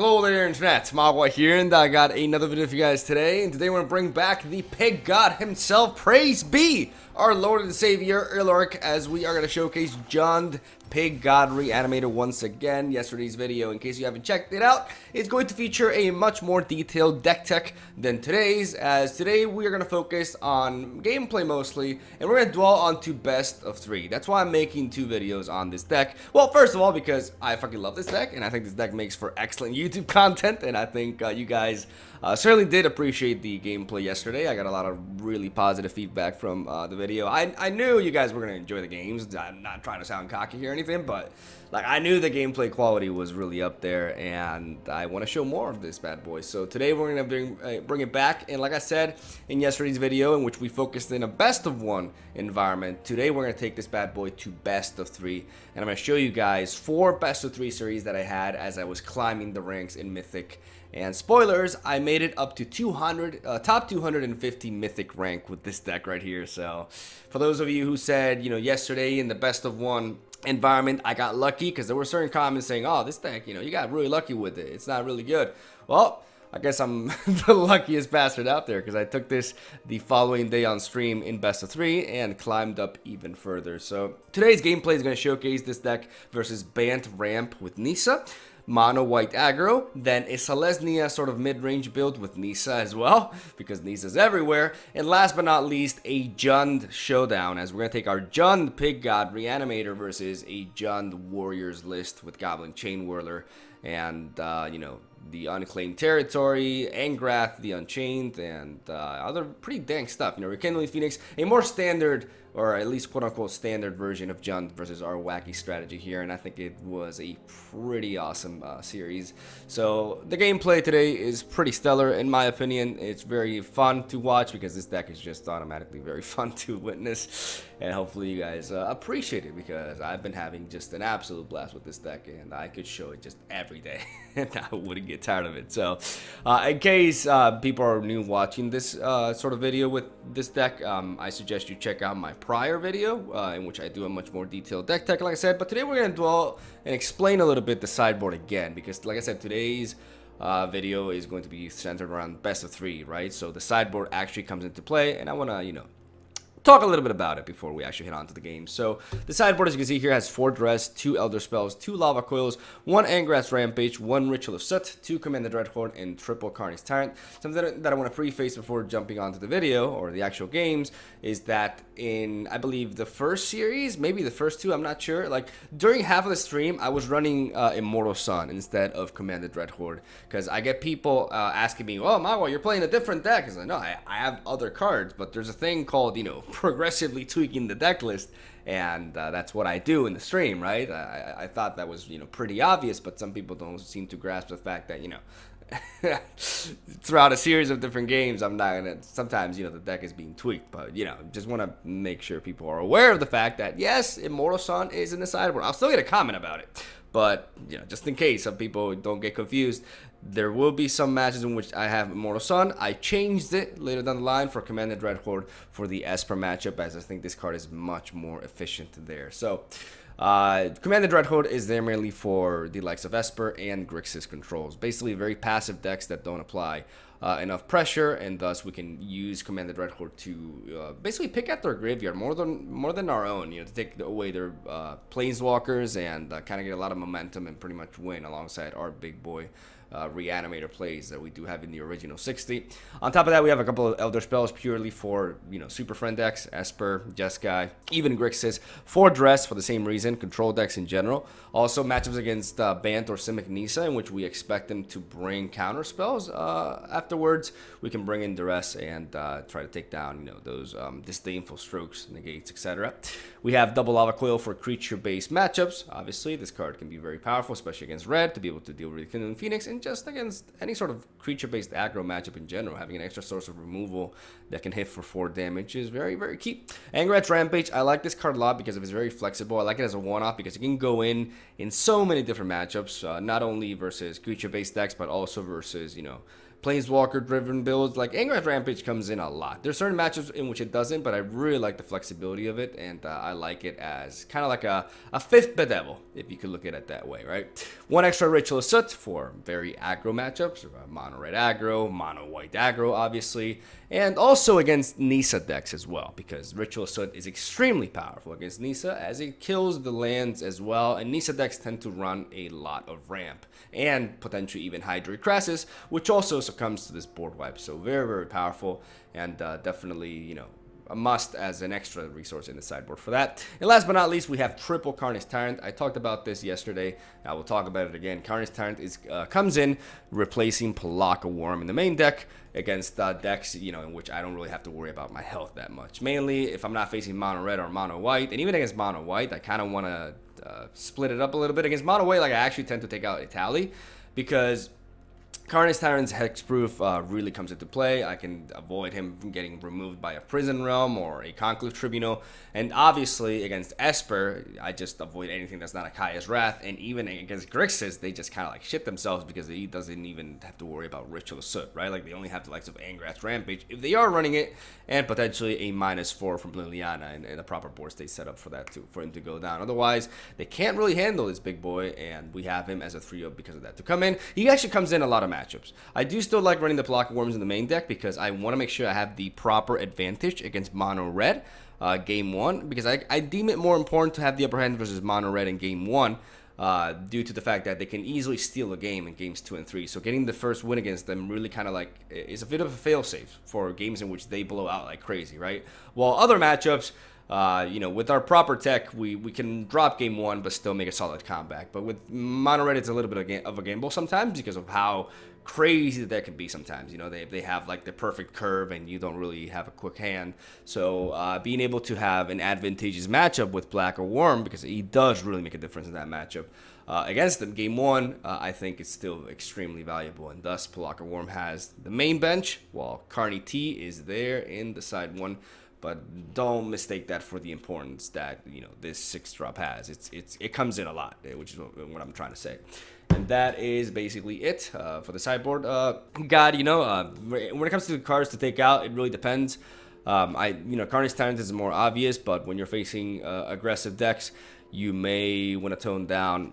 Hello there, Internet. Mogwai here, and I got another video for you guys today. And today we're going to bring back the pig god himself, praise be our Lord and Savior, Iloric, as we are going to showcase Jund Pig God Reanimator once again. Yesterday's video, in case you haven't checked it out, is going to feature a much more detailed deck tech than today's, as today we are going to focus on gameplay mostly, and we're going to dwell onto best of 3. That's why I'm making 2 videos on this deck. Well, first of all, because I fucking love this deck, and I think this deck makes for excellent YouTube content, and I think you guys certainly did appreciate the gameplay yesterday. I got a lot of really positive feedback from the video. I knew you guys were going to enjoy the games. I'm not trying to sound cocky here or anything, but like I knew the gameplay quality was really up there, and I want to show more of this bad boy. So today we're going to bring it back, and like I said in yesterday's video, in which we focused in a best of 1 environment, today we're going to take this bad boy to best of 3, and I'm going to show you guys 4 best of 3 series that I had as I was climbing the ranks in Mythic. And spoilers, I made it up to 200, top 250 Mythic rank with this deck right here. So for those of you who said, you know, yesterday in the best of 1 environment, I got lucky, because there were certain comments saying, oh, this deck, you know, you got really lucky with it. It's not really good. Well, I guess I'm the luckiest bastard out there, because I took this the following day on stream in best of 3 and climbed up even further. So today's gameplay is going to showcase this deck versus Bant Ramp with Nisa, mono white aggro, then a Selesnya sort of mid-range build with Nisa as well, because Nisa's everywhere, and last but not least, a Jund showdown, as we're going to take our Jund Pig God Reanimator versus a Jund Warriors list with Goblin Chain Whirler and, you know, the Unclaimed Territory, Angrath, the Unchained, and other pretty dank stuff. You know, Rekindling Phoenix, a more standard, or at least quote-unquote standard version of Jund versus our wacky strategy here, and I think it was a pretty awesome series. So the gameplay today is pretty stellar in my opinion. It's very fun to watch, because this deck is just automatically very fun to witness, and hopefully you guys appreciate it, because I've been having just an absolute blast with this deck, and I could show it just every day, and I wouldn't get tired of it. So in case people are new watching this sort of video with this deck, I suggest you check out my prior video in which I do a much more detailed deck tech, like I said. But today we're going to dwell and explain a little bit the sideboard again, because like I said, today's video is going to be centered around best of 3, right? So the sideboard actually comes into play, and I want to, you know, talk a little bit about it before we actually hit on to the game. So the sideboard, as you can see here, has 4 Dress, 2 Elder Spells, 2 Lava Coils, 1 Angrath's Rampage, 1 Ritual of Soot, 2 Command the Dreadhorde, and triple Carnage Tyrant. Something that I want to preface before jumping onto the video, or the actual games, is that in, I believe, the first series, maybe the first 2, I'm not sure, like, during half of the stream, I was running Immortal Sun instead of Command the Dreadhorde, because I get people asking me, oh, Mogwai, you're playing a different deck. I said, no, I have other cards, but there's a thing called, you know, progressively tweaking the deck list, and that's what I do in the stream, right? I thought that was, you know, pretty obvious, but some people don't seem to grasp the fact that, you know, throughout a series of different games, I'm not gonna, sometimes, you know, the deck is being tweaked, but, you know, just want to make sure people are aware of the fact that, yes, Immortal Sun is in the sideboard. I'll still get a comment about it, but, you know, just in case some people don't get confused, there will be some matches in which I have Immortal Sun. I changed it later down the line for Command the Dreadhorde for the Esper matchup, as I think this card is much more efficient there. So, Command the Dreadhorde is there mainly for the likes of Esper and Grixis controls. Basically, very passive decks that don't apply enough pressure, and thus we can use Command the Dreadhorde to basically pick at their graveyard more than our own, you know, to take away their planeswalkers and kind of get a lot of momentum and pretty much win alongside our big boy Reanimator plays that we do have in the original 60. On top of that, we have a couple of Elder Spells purely for, you know, Super Friend decks, Esper, Jeskai, even Grixis, 4 Dress for the same reason, control decks in general. Also matchups against Bant or Simic Nisa, in which we expect them to bring counter spells. Afterwards, we can bring in Duress and try to take down, you know, those disdainful strokes, negates, etc. We have double Lava Coil for creature-based matchups. Obviously, this card can be very powerful, especially against red, to be able to deal with Rekindling Phoenix, and just against any sort of creature-based aggro matchup in general. Having an extra source of removal that can hit for 4 damage is very, very key. Angrath's Rampage, I like this card a lot because it's very flexible. I like it as a one-off because it can go in so many different matchups, not only versus creature-based decks, but also versus, you know, Planeswalker driven builds, like Ingress Rampage comes in a lot. There's certain matchups in which it doesn't, but I really like the flexibility of it, and I like it as kind of like a fifth Bedevil, if you could look at it that way, right? One extra Ritual of Soot for very aggro matchups, mono red aggro, mono white aggro, obviously, and also against Nissa decks as well, because Ritual of Soot is extremely powerful against Nissa, as it kills the lands as well, and Nissa decks tend to run a lot of ramp, and potentially even Hydroid Crassus, which also succumbs to this board wipe. So very, very powerful, and definitely, you know, a must as an extra resource in the sideboard for that. And last but not least, we have triple Carnage Tyrant. I talked about this yesterday. I will talk about it again. Carnage Tyrant is comes in replacing Pelakka Worm in the main deck against decks, you know, in which I don't really have to worry about my health that much. Mainly if I'm not facing mono red or mono white, and even against mono white, I kind of want to split it up a little bit. Against mono white, like I actually tend to take out Itali, because Carnage Tyrant's hexproof really comes into play. I can avoid him from getting removed by a Prison Realm or a Conclave Tribunal. And obviously, against Esper, I just avoid anything that's not a Kaya's Wrath. And even against Grixis, they just kind of like shit themselves because he doesn't even have to worry about Ritual of Soot, right? Like, they only have the likes of Angrath's Rampage if they are running it, and potentially a -4 from Liliana and a proper board state set up for that for him to go down. Otherwise, they can't really handle this big boy, and we have him as a 3-0 because of that. To come in, he actually comes in a lot of matchups. I do still like running the Pelakka Worms in the main deck because I want to make sure I have the proper advantage against mono red game 1, because I deem it more important to have the upper hand versus mono red in game 1 due to the fact that they can easily steal a game in games 2 and 3. So getting the first win against them really kind of like is a bit of a failsafe for games in which they blow out like crazy, right? While other matchups, you know, with our proper tech, we can drop game 1 but still make a solid comeback. But with mono red, it's a little bit of a gamble sometimes because of how crazy that can be sometimes. You know, they have like the perfect curve and you don't really have a quick hand. So being able to have an advantageous matchup with Pelakka Worm, because he does really make a difference in that matchup against them, game 1, I think is still extremely valuable. And thus, Pelakka Worm has the main bench, while Carney T is there in the side 1. But don't mistake that for the importance that, you know, this 6-drop has. It comes in a lot, which is what I'm trying to say. And that is basically it for the sideboard guide. You know, when it comes to the cards to take out, it really depends. You know, Carnage Tyrant is more obvious, but when you're facing aggressive decks, you may want to tone down.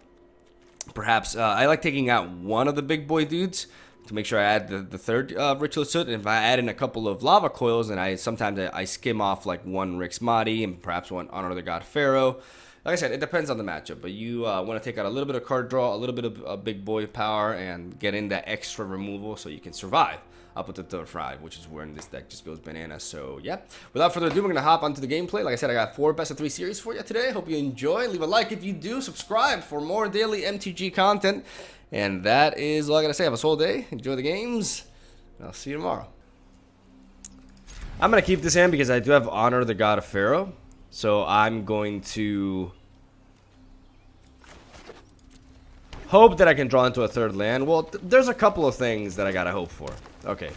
Perhaps I like taking out one of the big boy dudes to make sure I add the third Ritual of Soot. And if I add in a couple of Lava Coils, and sometimes I skim off like one Rix Mahdi and perhaps one Honor of the God Pharaoh. Like I said, it depends on the matchup, but you want to take out a little bit of card draw, a little bit of big boy power, and get in that extra removal so you can survive up with the third 5, which is when this deck just goes bananas. So yeah, without further ado, we're gonna hop onto the gameplay. Like I said, I got 4 best of 3 series for you today. Hope you enjoy. Leave a like if you do. Subscribe for more daily MTG content. And that is all I gotta say. Have a swell day. Enjoy the games. And I'll see you tomorrow. I'm gonna keep this hand because I do have Honor the God of Pharaoh. So I'm going to hope that I can draw into a third land. Well, there's a couple of things that I gotta hope for. Okay.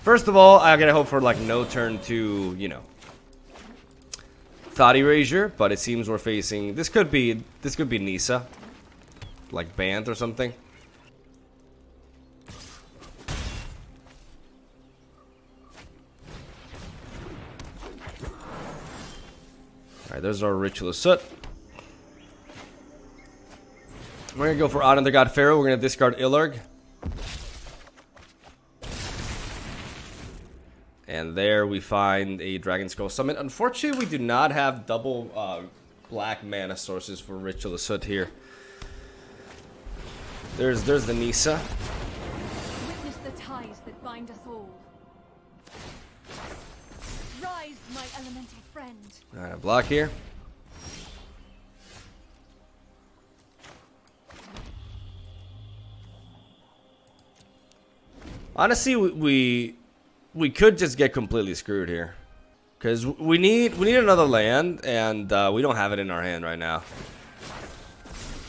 First of all, I gotta hope for like no turn 2, you know, Thought Erasure. But it seems we're facing. This could be Nissa, like Bant or something. Alright, there's our Ritual of Soot. We're gonna go for Honor the God Pharaoh. We're gonna discard Illarg. And there we find a Dragon Skull Summit. Unfortunately, we do not have double black mana sources for Ritual of Soot here. There's the Nissa. Witness the ties that bind us all. Rise, my elemental friend. Alright, a block here. Honestly, we could just get completely screwed here, because we need another land, and we don't have it in our hand right now.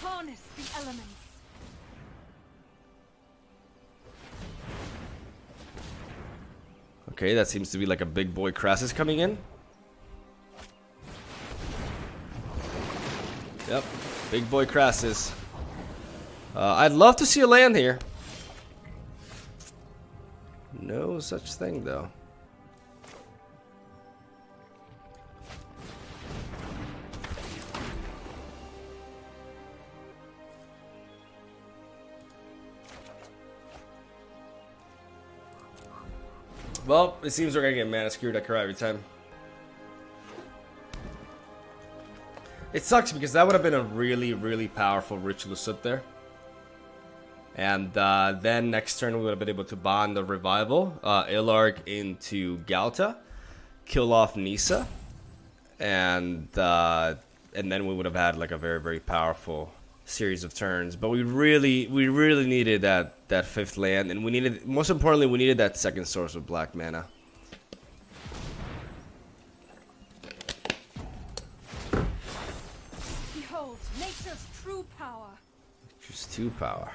Harness the elements. Okay, that seems to be like a big boy Crassus coming in. Yep, big boy Crassus. I'd love to see a land here. No such thing, though. Well, it seems we're gonna get mana screwed at every time. It sucks because that would have been a really, really powerful Ritual Sit there. And then next turn we would have been able to bond the Revival, Ilark into Galta, kill off Nissa, and then we would have had like a very, very powerful series of turns. But we really needed that fifth land, and we needed, most importantly, we needed that second source of black mana. Behold, nature's true power. Just 2 power.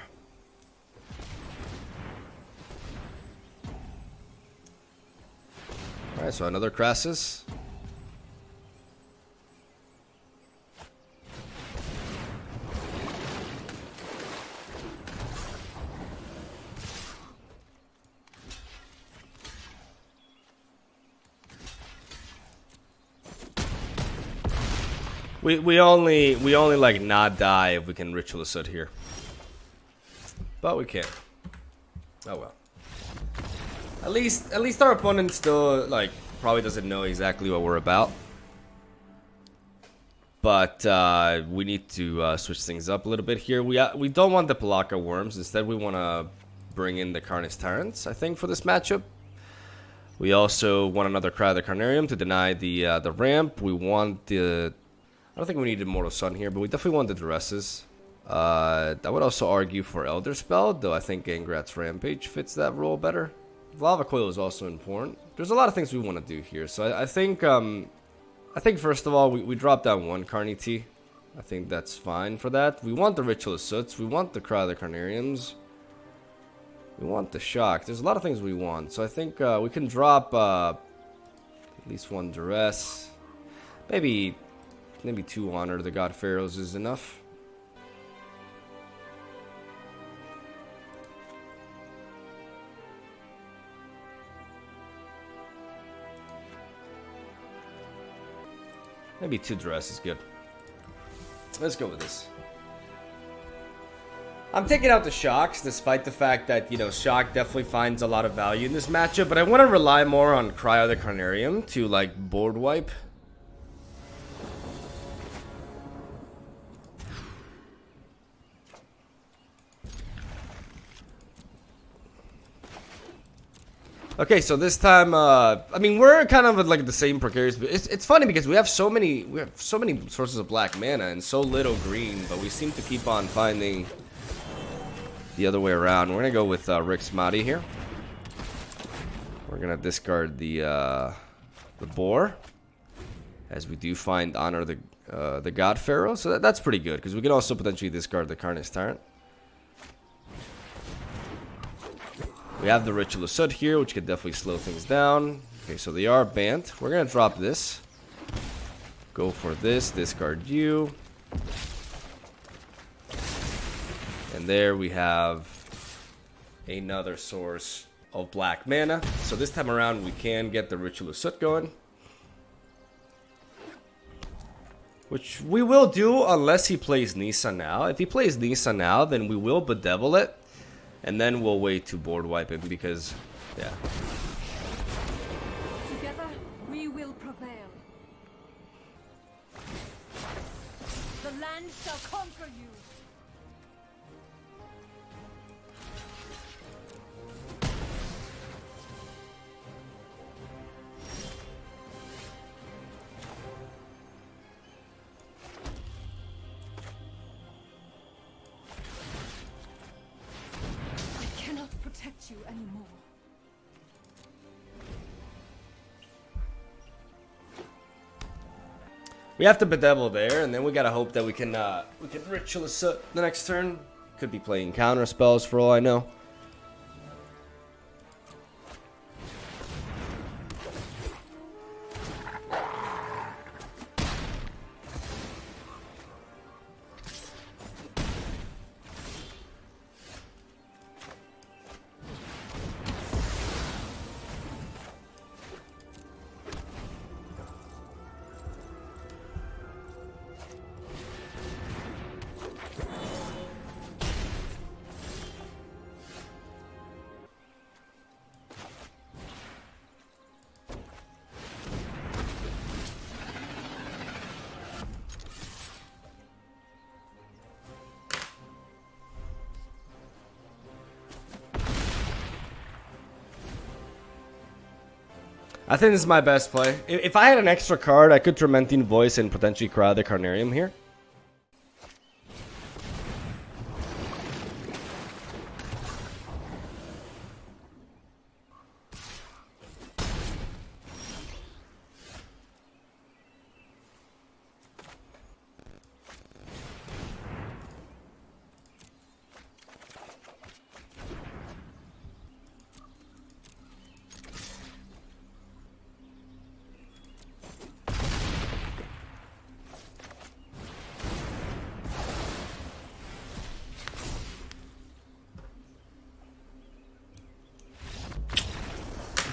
Alright, so another Crassus. We only like not die if we can Ritual Assault here. But we can't. Oh well. At least our opponent still like probably doesn't know exactly what we're about. But we need to switch things up a little bit here. We don't want the Pelakka Worms. Instead, we want to bring in the Carnage Tyrants, I think, for this matchup. We also want another Cry of the Carnarium to deny the ramp. We want the... I don't think we need Immortal Sun here, but we definitely want the Duresses. I would also argue for Elder Spell, though I think Gangrat's Rampage fits that role better. Lava Coil is also important. There's a lot of things we want to do here, so I think first of all we drop down 1 Carnity. I think that's fine for that. We want the Ritual Soots, we want the Cry of the Carnariums, we want the Shock. There's a lot of things we want, so I think we can drop at least 1 Duress. Maybe 2 Honor the God Pharaohs is enough. Maybe 2 Duress is good. Let's go with this. I'm taking out the Shocks, despite the fact that, you know, Shock definitely finds a lot of value in this matchup, but I want to rely more on Cry of the Carnarium to, like, board wipe. Okay, so this time, I mean, we're kind of at, like, the same precarious. It's funny because we have so many sources of black mana and so little green, but we seem to keep on finding the other way around. We're gonna go with Rick's Mahdi here. We're gonna discard the boar, as we do find Honor the God Pharaoh, so that's pretty good because we can also potentially discard the Carnage Tyrant. We have the Ritual Assault here, which can definitely slow things down. Okay, so they are Bant. We're going to drop this. Go for this. Discard you. And there we have another source of black mana. So this time around, we can get the Ritual Assault going. Which we will do unless he plays Nissa now. If he plays Nissa now, then we will bedevil it. And then we'll wait to board wipe him because, yeah. Together, we will prevail. The land shall conquer you. Protect you anymore. We have to bedevil there, and then we gotta hope that we can Ritual Assault the next turn. Could be playing counter spells for all I know. I think this is my best play. If I had an extra card, I could Tormenting Voice and potentially Cry the Carnarium here.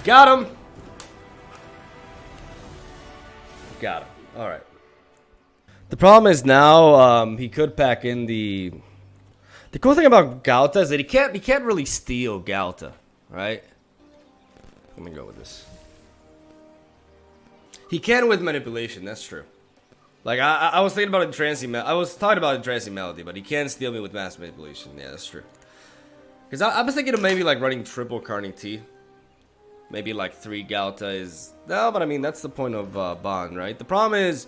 Got him! Got him. Alright. The problem is now, he could pack in the... The cool thing about Galta is that he can't really steal Galta, right? Let me go with this. He can with manipulation, that's true. Like, I was thinking about Entrancing I was talking about Entrancing Melody, but he can steal me with mass manipulation. Yeah, that's true. Because I was thinking of maybe, like, running triple Carney T. Maybe like 3 Galta is... No, but I mean, that's the point of Bant, right? The problem is,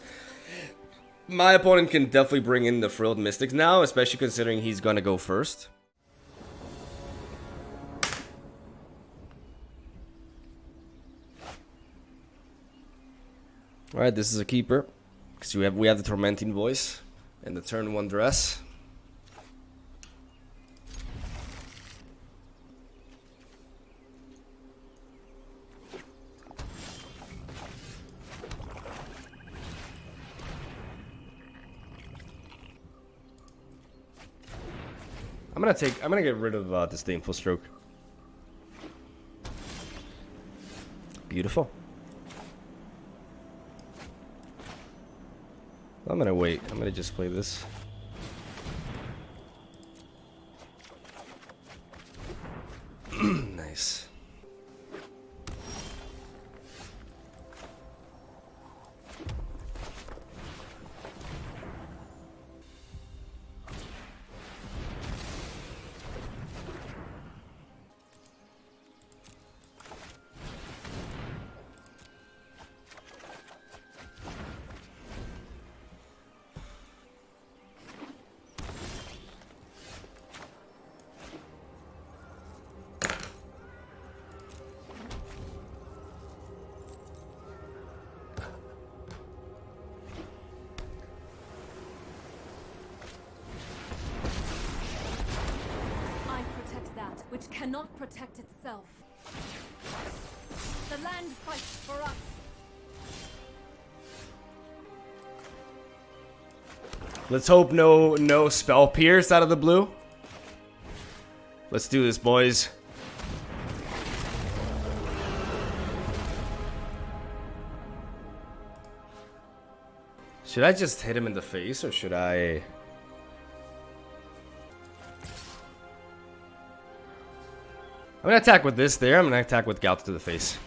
my opponent can definitely bring in the Frilled Mystics now, especially considering he's gonna go first. Alright, this is a keeper. Because we have the Tormenting Voice and the turn 1 Dress. I'm gonna get rid of Disdainful Stroke. Beautiful. I'm gonna wait. I'm gonna just play this. Nice. Which cannot protect itself. The land fights for us. Let's hope no Spell Pierce out of the blue. Let's do this, boys. Should I just hit him in the face, or should I... I'm gonna attack with this there. I'm gonna attack with Galta to the face.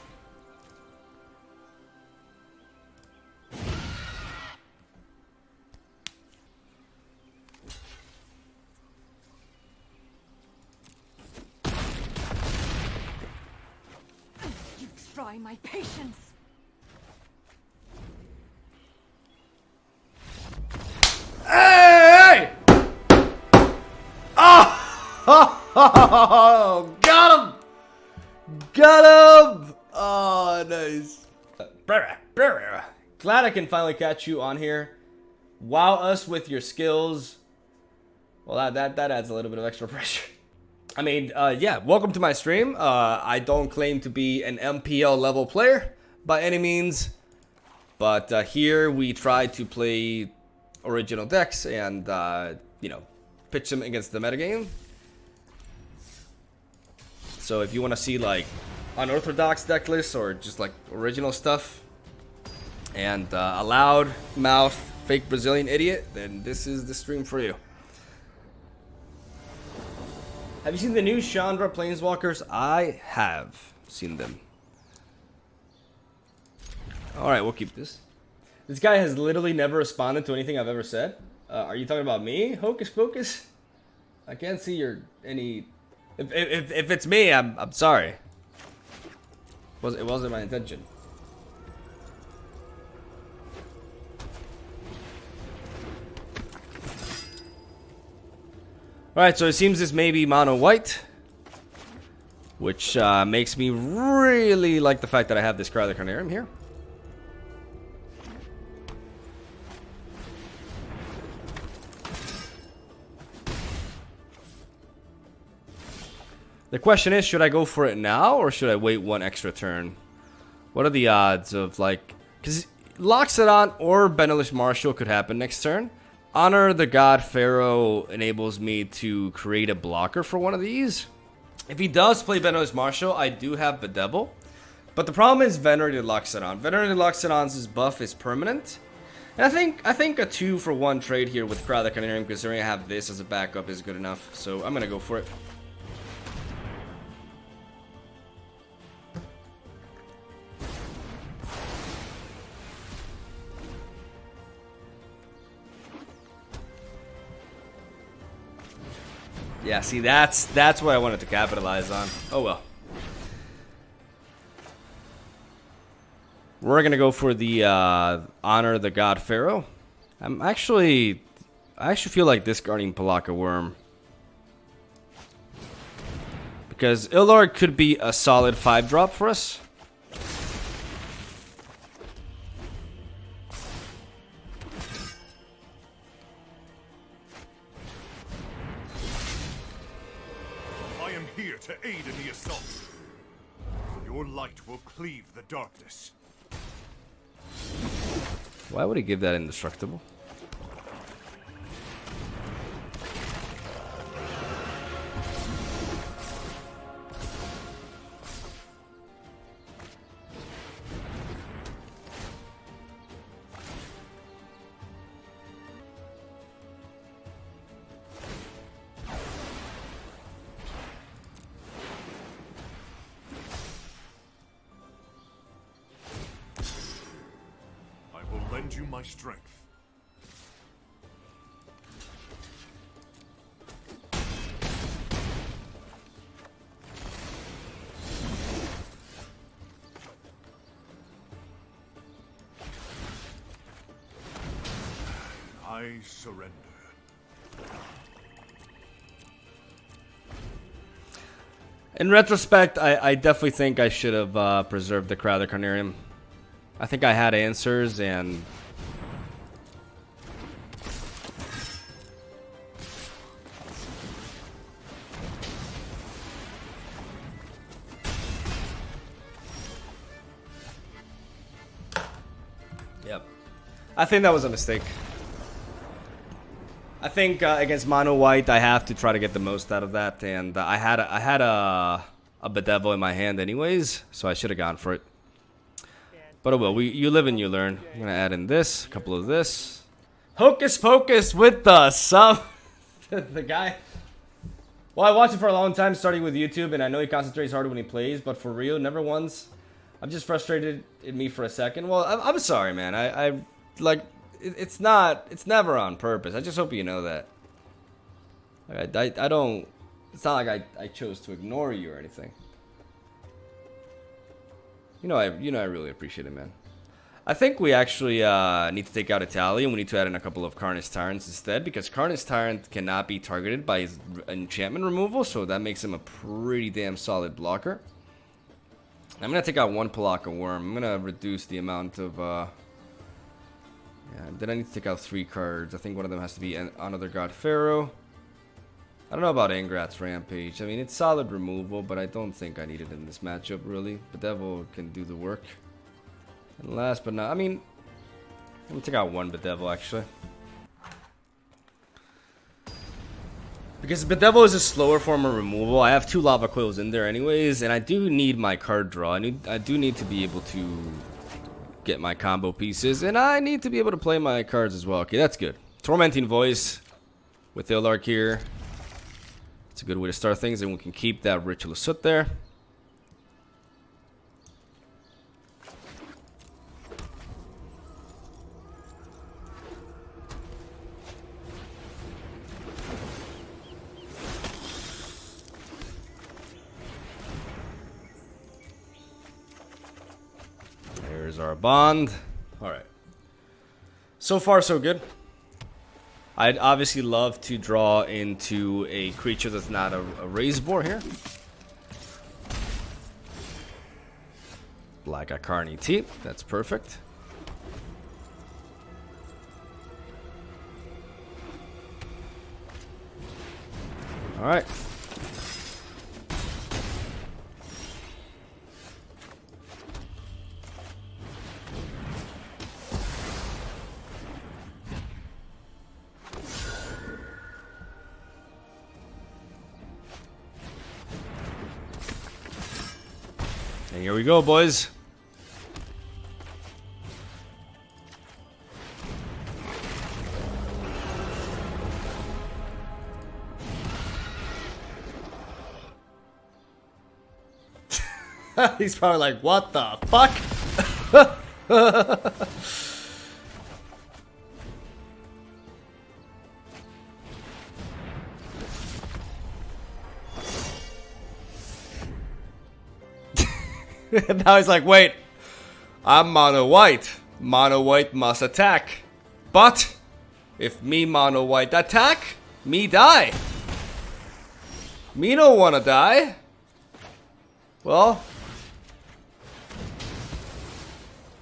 You try my patience. Hey! Oh! Got him! Got him! Oh, nice. Glad I can finally catch you on here. Wow us with your skills. Well, that adds a little bit of extra pressure. I mean, yeah, welcome to my stream. I don't claim to be an MPL level player by any means. But here we try to play original decks and, you know, pitch them against the metagame. So if you want to see like unorthodox deck lists or just like original stuff and a loud mouth fake Brazilian idiot, then this is the stream for you. Have you seen the new Chandra Planeswalkers? I have seen them. Alright, we'll keep this. This guy has literally never responded to anything I've ever said. Are you talking about me? Hocus Pocus? I can't see your any... If it's me, I'm sorry. It wasn't my intention. Alright, so it seems this may be mono white, which makes me really like the fact that I have this Crowther Carnarium here. The question is, should I go for it now or should I wait one extra turn? What are the odds of, like, because Loxodon or Benelish Marshal could happen next turn. Honor the God Pharaoh enables me to create a blocker for one of these. If he does play Benelish Marshal, I do have Bedevil. But the problem is Venerated Loxodon. Venerated Loxodon's buff is permanent. And I think a 2-for-1 trade here with Crowther Carnarium, considering I have this as a backup, is good enough. So I'm going to go for it. Yeah, see, that's what I wanted to capitalize on. Oh well. We're gonna go for the Honor the God Pharaoh. I actually feel like discarding Palaka Worm, because Illard could be a solid 5-drop for us. Here to aid in the assault. Your light will cleave the darkness. Why would he give that indestructible? Lend you my strength. I surrender. In retrospect, I definitely think I should have preserved the Crowther Carnarium. I think I had answers, and yep, I think that was a mistake. I think against mono white, I have to try to get the most out of that, and I had a Bedevil in my hand anyways, so I should have gone for it. But oh well, you live and you learn. I'm gonna add in this, a couple of this. Hocus Pocus with the sub. The guy. Well, I watched it for a long time, starting with YouTube, and I know he concentrates hard when he plays, but for real, never once. I'm just frustrated in me for a second. Well, I'm sorry, man. I like, it's never on purpose. I just hope you know that. I don't. It's not like I chose to ignore you or anything. You know I really appreciate it, man. I think we actually need to take out Italy, and we need to add in a couple of Carnage Tyrants instead, because Carnage Tyrant cannot be targeted by his enchantment removal, so that makes him a pretty damn solid blocker. I'm going to take out one Palaka Worm. I'm going to reduce the amount of... yeah, then I need to take out 3 cards. I think one of them has to be Another God Pharaoh. I don't know about Angrat's Rampage. I mean, it's solid removal, but I don't think I need it in this matchup, really. Bedevil can do the work. And last but not... I mean, let me take out one Bedevil, actually. Because Bedevil is a slower form of removal. I have 2 Lava Coils in there anyways, and I do need my card draw. I do need to be able to get my combo pieces, and I need to be able to play my cards as well. Okay, that's good. Tormenting Voice with Illark here. It's a good way to start things, and we can keep that Ritual of Soot there. There's our bond. All right. So far, so good. I'd obviously love to draw into a creature that's not a raise board here. Like a Carney T. That's perfect. Alright. And here we go, boys. He's probably like, what the fuck? Now he's like, wait, I'm mono white. Mono white must attack. But if me mono white attack, me die. Me don't wanna die. Well,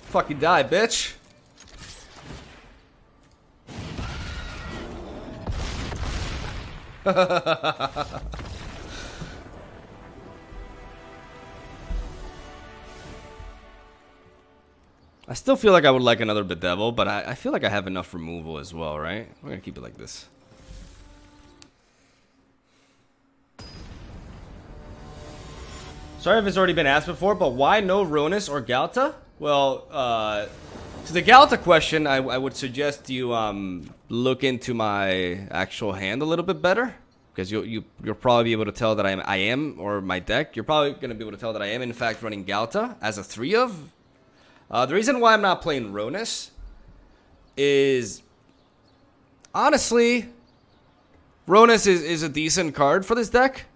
fucking die, bitch. I still feel like I would like another Bedevil, but I feel like I have enough removal as well, right? We're gonna keep it like this. Sorry if it's already been asked before, but why no Ronus or Galta? Well, to the Galta question, I would suggest you look into my actual hand a little bit better, because you'll probably be able to tell that I am, or my deck, you're probably going to be able to tell that I am in fact running Galta as a 3-of. The reason why I'm not playing Ronus is, honestly, Ronus is a decent card for this deck,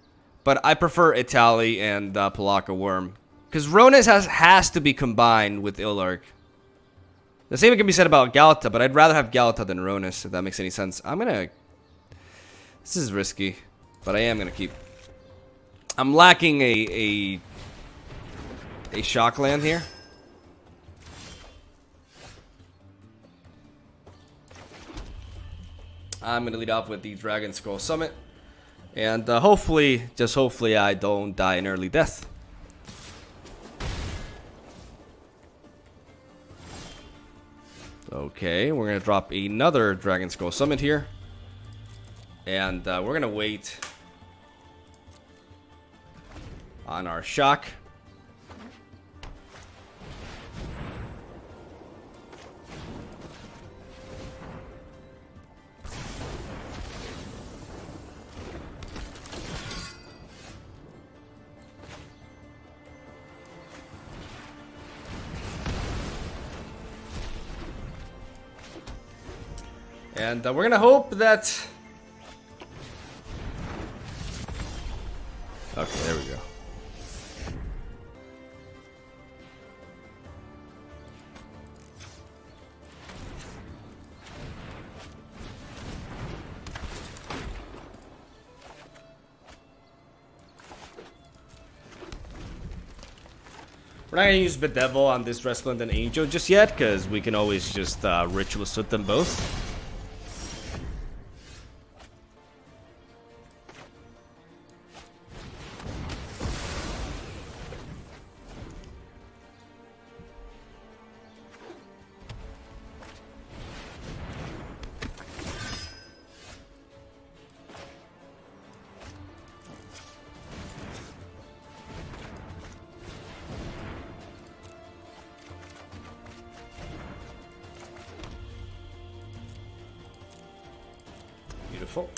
but I prefer Itali and Palaka Worm. Because Ronus has to be combined with Illark. The same can be said about Galta, but I'd rather have Galta than Ronus, if that makes any sense. This is risky, but I am gonna keep. I'm lacking a shock land here. I'm gonna lead off with the Dragon Skull Summit. And hopefully, just hopefully, I don't die an early death. Okay, we're going to drop another Dragon Skull Summit here. And we're going to wait on our shock. And we're gonna hope that... Okay, there we go. We're not gonna use Bedevil on this Resplendent Angel just yet, because we can always just Ritual Soot them both. Beautiful.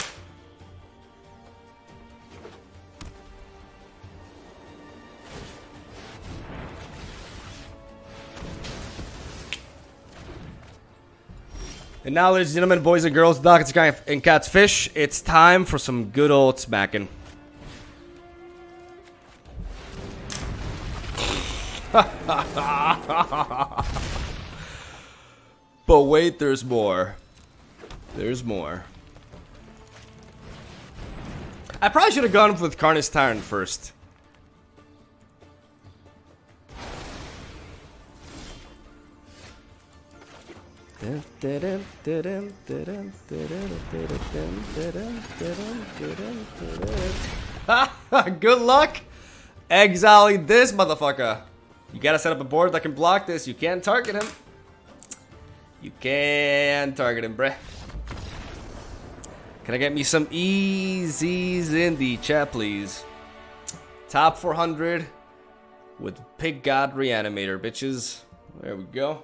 And now, ladies and gentlemen, boys and girls, dogs and cats, fish, it's time for some good old smacking. But wait, there's more. There's more. I probably should have gone with Karn's Tyrant first. Good luck exiling this motherfucker. You gotta set up a board that can block this. You can't target him. You can target him, bruh. Can I get me some easies in the chat, please? Top 400 with Pig God Reanimator, bitches. There we go.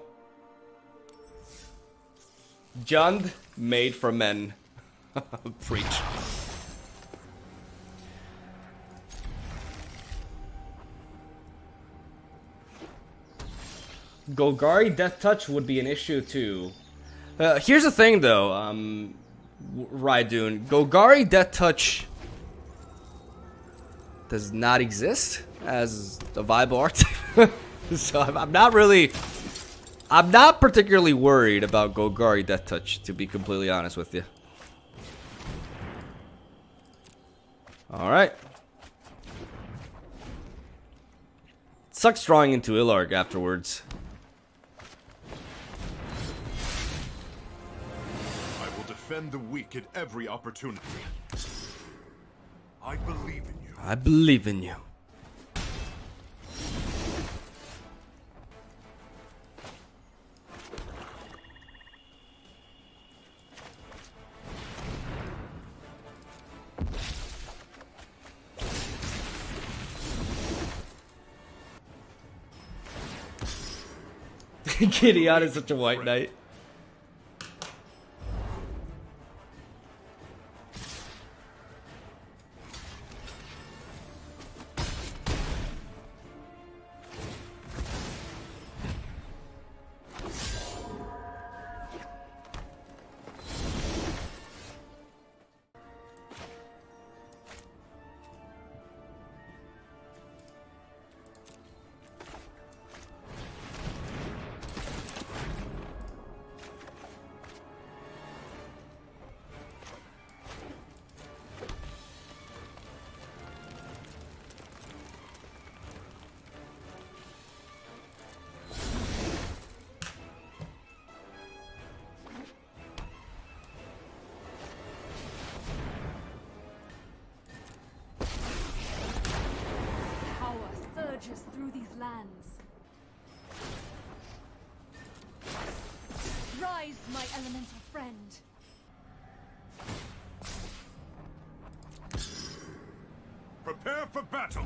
Jund made for men. Preach. Golgari Death Touch would be an issue too. Here's the thing though, Raidoon. Golgari Death Touch does not exist as a viable art. So I'm not particularly worried about Golgari Death Touch, to be completely honest with you. Alright. Sucks drawing into Ilarg afterwards. I will defend the weak at every opportunity. I believe in you. I believe in you. Gideon is such a white knight. Through these lands. Rise, my elemental friend. Prepare for battle.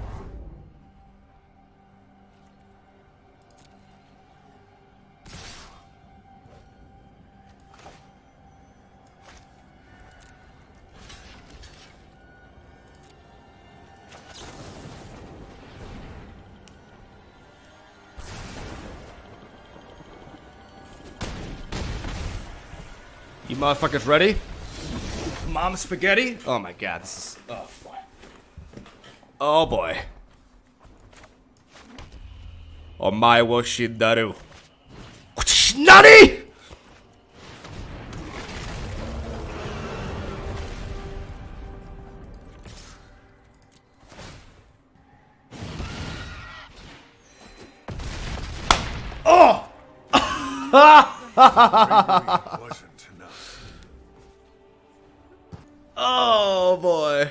You motherfuckers ready? Mom spaghetti? Oh my god, this is... Oh boy. Oh boy. Omae wo shindaru. Nani?! Oh! Wasn't enough. Oh boy.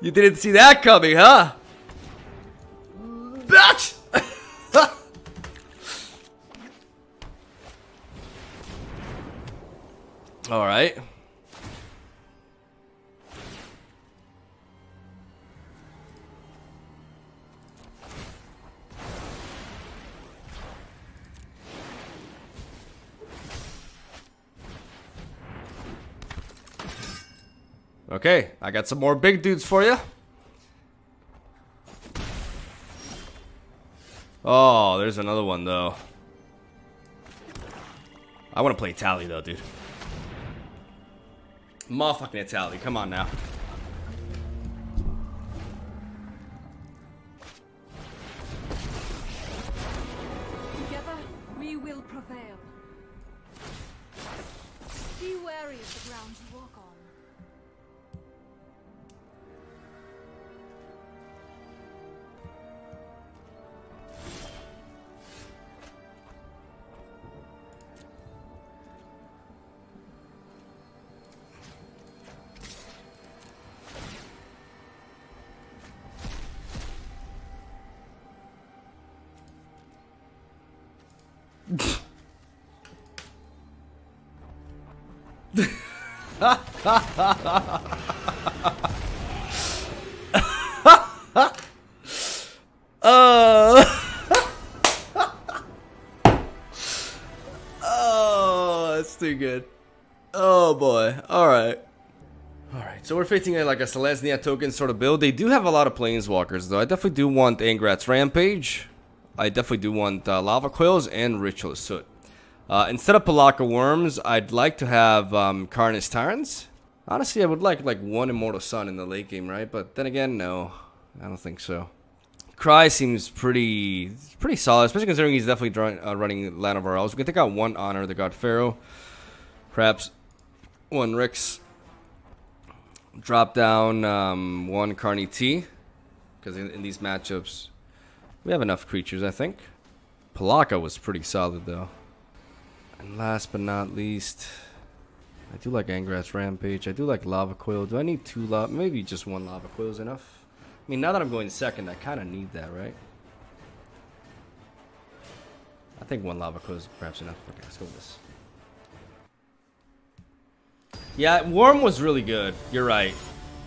You didn't see that coming, huh? Bitch! All right. Okay, I got some more big dudes for you. Oh, there's another one though. I want to play Tally though, dude. Motherfucking Tally, come on now. Together, we will prevail. Be wary of the ground you walk on. Oh, that's too good. Oh boy. Alright. Alright, so we're facing like a Selesnya token sort of build. They do have a lot of planeswalkers though. I definitely do want Angrat's Rampage. I definitely do want Lava Coils and Ritual Soot. Instead of Pelaka Worms, I'd like to have Karness Tyrants. Honestly, I would like one Immortal Sun in the late game, right? But then again, no. I don't think so. Cry seems pretty solid, especially considering he's definitely running Land of our Elves. We can take out one Honor the God Pharaoh. Perhaps one Rix. Drop down one Carney T. Because in these matchups, we have enough creatures, I think. Pelaka was pretty solid, though. And last but not least, I do like Angrat's Rampage. I do like Lava Coil. Do I need two lava? Maybe just one Lava Coil is enough. I mean, now that I'm going second, I kind of need that, right? I think one Lava Coil is perhaps enough. Okay, let's go with this. Yeah, Worm was really good. You're right.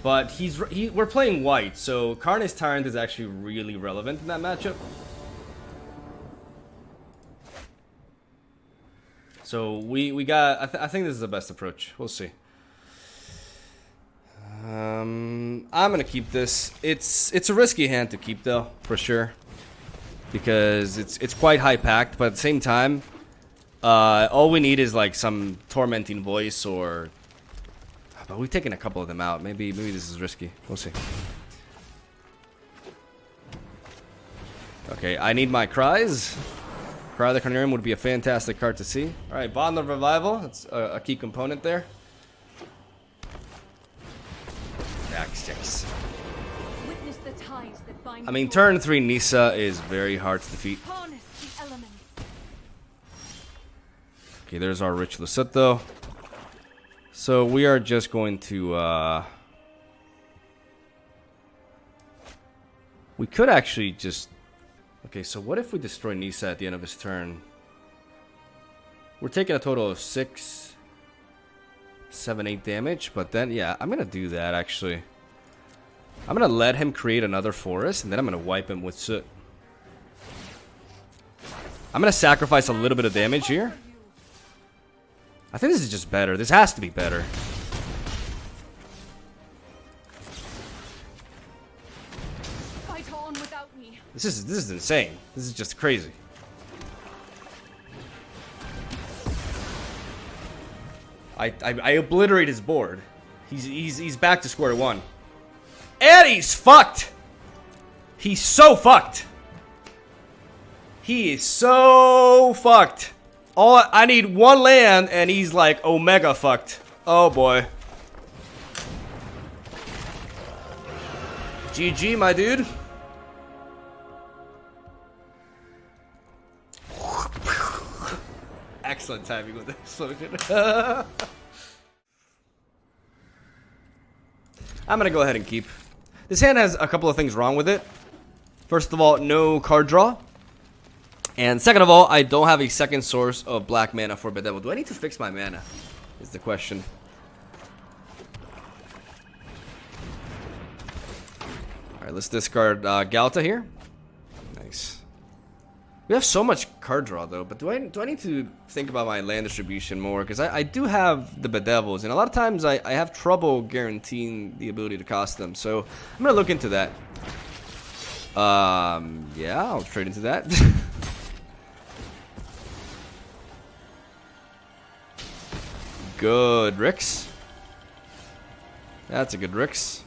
But we're playing white, so Karness Tyrant is actually really relevant in that matchup. So we got. I think this is the best approach. We'll see. I'm gonna keep this. It's a risky hand to keep though, for sure, because it's quite high packed. But at the same time, all we need is like some Tormenting Voice or. But we've taken a couple of them out. Maybe this is risky. We'll see. Okay, I need my Cries. Cry the Carnarium would be a fantastic card to see. All right, Bond of Revival. That's a key component there. Witness the ties that bind I mean, us turn 3 Nissa is very hard to defeat. all. Harness the elements. Okay, there's our Ritual Soot though. So we are just going to we could actually just okay, so what if we destroy Nissa at the end of his turn? We're taking a total of 6, 7, 8 damage, but then yeah, I'm gonna do that actually. I'm gonna let him create another forest and then I'm gonna wipe him with Soot. I'm gonna sacrifice a little bit of damage here. I think this is just better. This has to be better. Fight on without me. This is insane. This is just crazy. I obliterate his board. He's back to square one. And he's fucked. He's so fucked. He is so fucked. All I need one land and he's like Omega fucked. Oh boy. GG, my dude. Excellent timing with the explosion. I'm gonna go ahead and keep. This hand has a couple of things wrong with it. First of all, no card draw. And second of all, I don't have a second source of black mana for Bedevil. Do I need to fix my mana? Is the question. Alright, let's discard Galta here. Nice. We have so much card draw though, but do I need to think about my land distribution more? Because I do have the Bedevils, and a lot of times I have trouble guaranteeing the ability to cost them. So I'm gonna look into that. Yeah, I'll trade into that. Good Rix. That's a good Rix.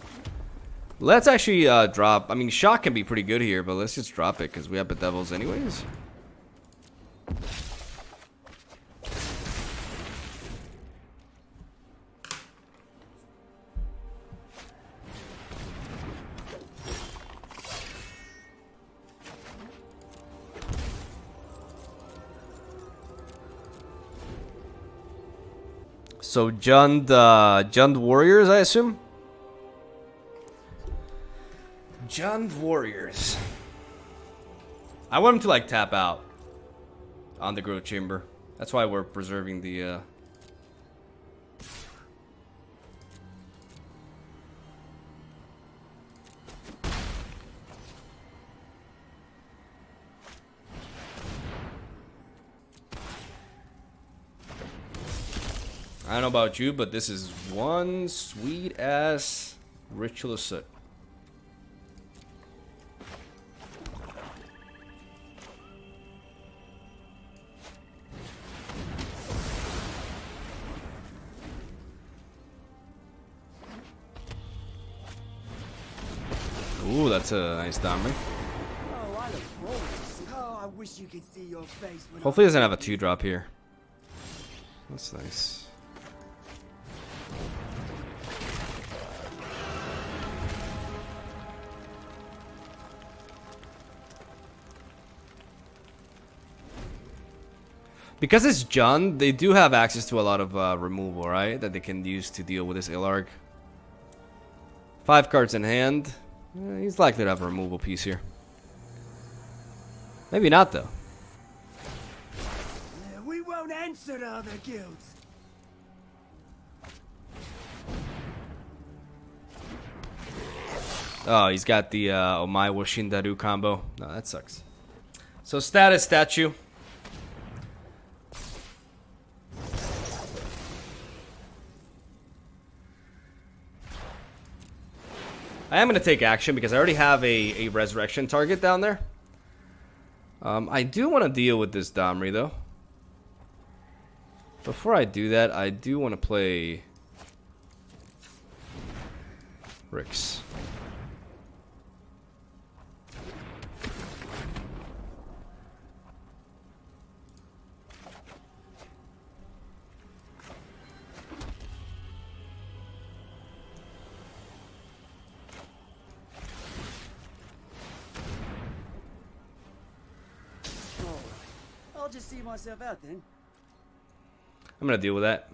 Let's actually drop. I mean, Shock can be pretty good here, but let's just drop it because we have Bedevils anyways. So Jund Warriors, I assume. Jund Warriors. I want him to like tap out on the Growth Chamber. That's why we're preserving the I don't know about you, but this is one sweet ass Ritual of Soot. Ooh, that's a nice Domri. Oh, I look forward to see. Oh, I wish you could see your face when Hopefully, he doesn't have a 2-drop here. That's nice. Because it's Jund, they do have access to a lot of removal, right? That they can use to deal with this Ilarg. 5 cards in hand. He's likely to have a removal piece here. Maybe not, though. we won't answer to other guilds. Oh, he's got the Omaiwa Shindaru combo. No, that sucks. So status statue. I am going to take action because I already have a resurrection target down there. I do want to deal with this Domri, though. Before I do that, I do want to play Rix. I'll just see myself out then. I'm going to deal with that.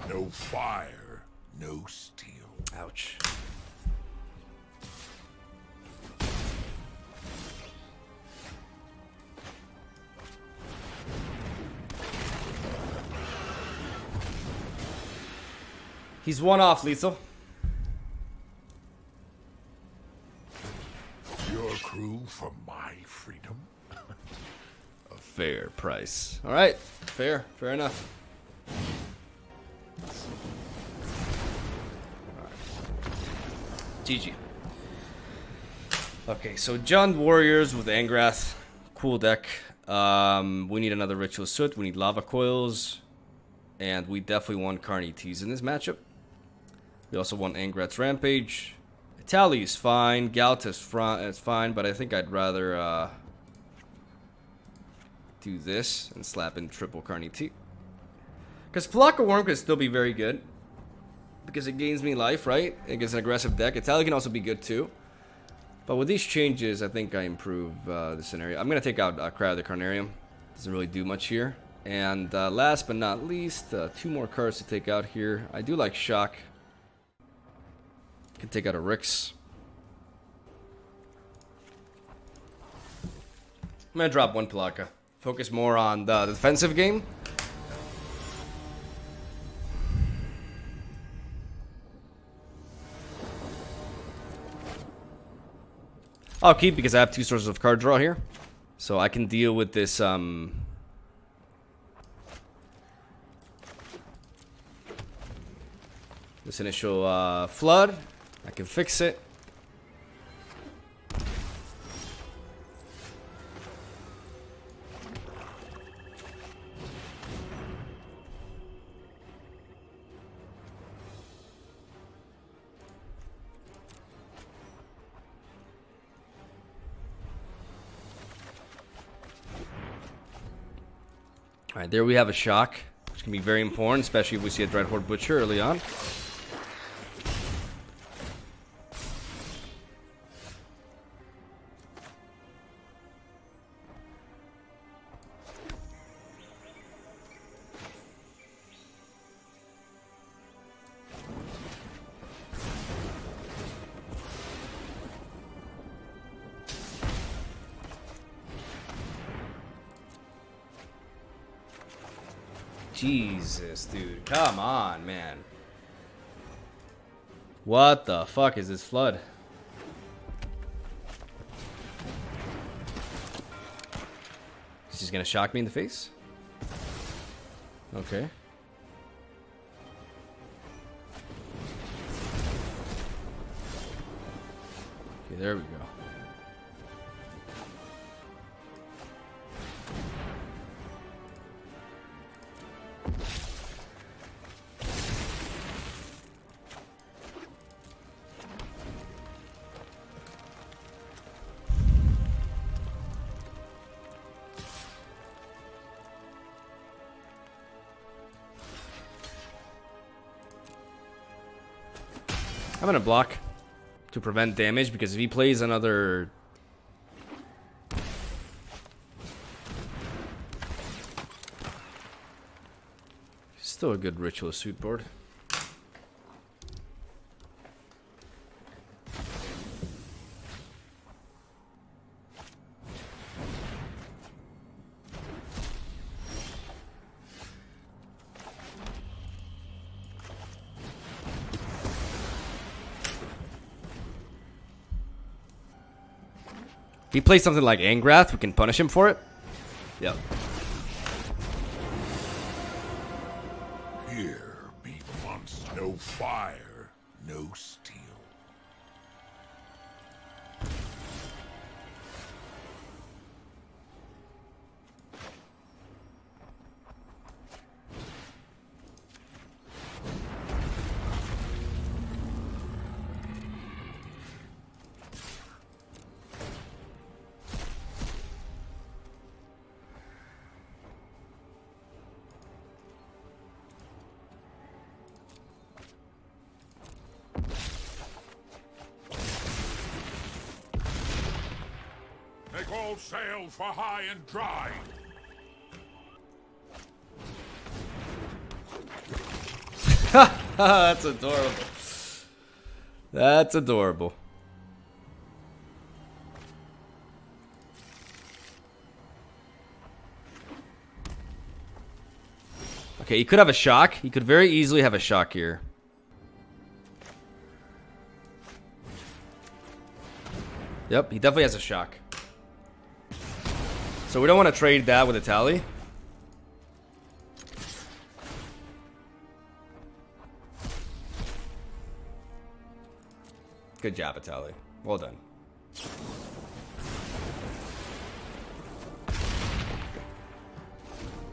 No fire, no steel. Ouch. He's one off, lethal. Your crew for my freedom. A fair price. All right, fair enough. All right. GG. Okay, so Jund Warriors with Angrath, cool deck. We need another Ritual Soot. We need Lava Coils, and we definitely want Carney Tees in this matchup. We also want Angrath's Rampage. Itali is fine. Galt is fine, but I think I'd rather do this and slap in triple Carney T. Because Pelakka Worm could still be very good. Because it gains me life, right? Against an aggressive deck. Itali can also be good too. But with these changes, I think I improve the scenario. I'm going to take out Cry of the Carnarium. Doesn't really do much here. And last but not least, 2 more cards to take out here. I do like Shock. Can take out a Rix. I'm gonna drop 1 Pelakka. Focus more on the defensive game. I'll keep because I have 2 sources of card draw here. So I can deal with this this initial flood. I can fix it. Alright, there we have a Shock, which can be very important, especially if we see a Dreadhorde Butcher early on. Jesus, dude. Come on, man. What the fuck is this flood? She's gonna shock me in the face? Okay. Okay, there we go. I'm gonna block to prevent damage because if he plays another... Still a good ritual suit board. If he plays something like Angrath, we can punish him for it. Yep. Here be once no fire, no steel. Make all sail for high and dry. That's adorable. That's adorable. Okay, he could have a shock. He could very easily have a shock here. Yep, he definitely has a shock. So we don't want to trade that with a tally. Good job, Atali. Well done.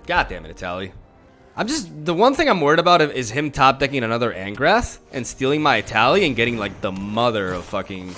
God damn it, Atali. The one thing I'm worried about is him top decking another Angrath and stealing my Atali and getting like the mother of fucking...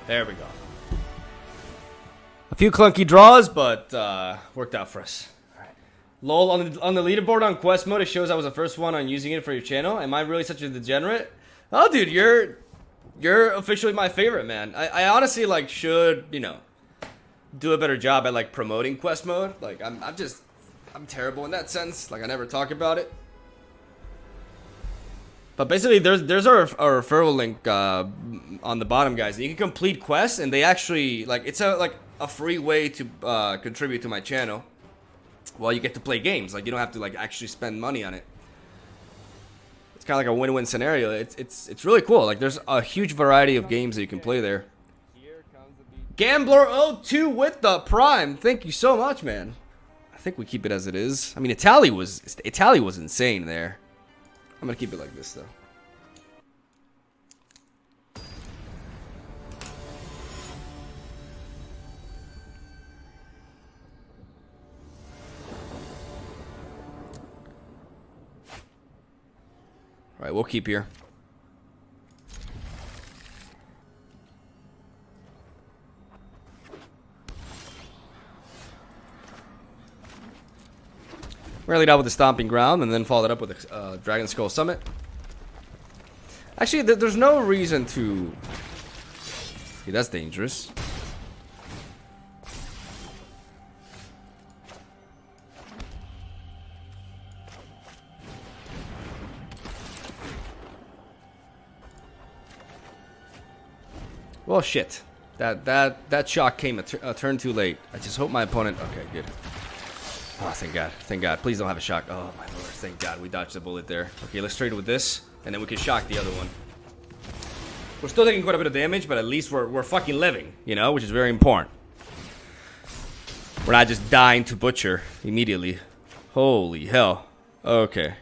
There we go. A few clunky draws, but worked out for us. All right. Lol, on the leaderboard on quest mode, it shows I was the first one on using it for your channel. Am I really such a degenerate? Oh, dude, you're officially my favorite, man. I honestly like should, you know, do a better job at like promoting quest mode. Like I'm terrible in that sense. Like I never talk about it. But basically, there's our referral link on the bottom, guys. You can complete quests, and they actually like it's a free way to contribute to my channel. While you get to play games, like you don't have to like actually spend money on it. It's kind of like a win-win scenario. It's really cool. Like there's a huge variety of games that you can play there. Gambler02 with the Prime. Thank you so much, man. I think we keep it as it is. I mean, Italy was insane there. I'm gonna keep it like this though. Alright, we'll keep here. Rallied out with the Stomping Ground and then followed up with a Dragon Skull Summit. Actually, there's no reason to... Okay, that's dangerous. Well, shit. That shock came a turn too late. I just hope my opponent... Okay, good. Oh, thank God. Thank God. Please don't have a shock. Oh, my lord. Thank God we dodged the bullet there. Okay, let's trade with this, and then we can shock the other one. We're still taking quite a bit of damage, but at least we're fucking living, you know, which is very important. We're not just dying to Butcher immediately. Holy hell. Okay.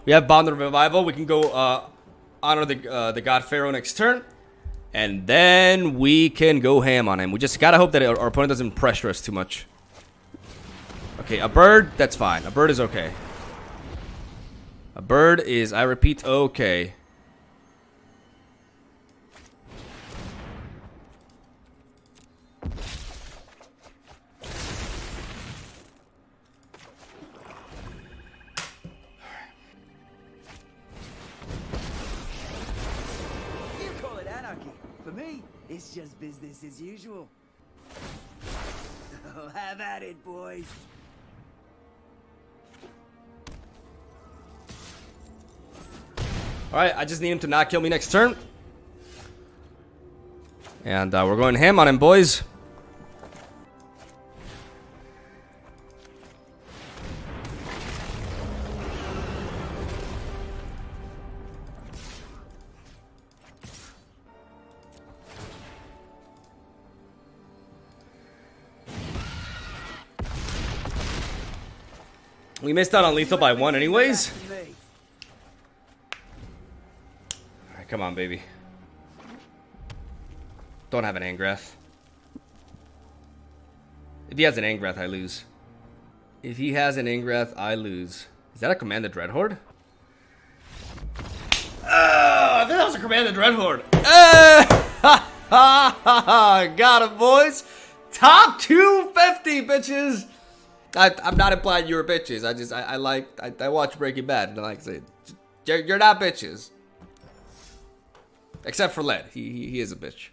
We have Bond of Revival. We can go honor the God Pharaoh next turn. And then we can go ham on him. We just gotta hope that our opponent doesn't pressure us too much. Okay, a bird, that's fine. A bird is okay. A bird is, I repeat, okay. For me, it's just business as usual. Oh, have at it, boys. Alright, I just need him to not kill me next turn. And we're going ham on him, boys. We missed out on lethal by 1 anyways. Alright, come on, baby. Don't have an Angrath. If he has an Angrath, I lose. If he has an Angrath, I lose. Is that a Command the Dreadhorde? I think that was a Command the Dreadhorde. Got him, boys. Top 250, bitches. I'm not implying you're bitches. I watch Breaking Bad, and I like to say, you're not bitches. Except for Led. He is a bitch.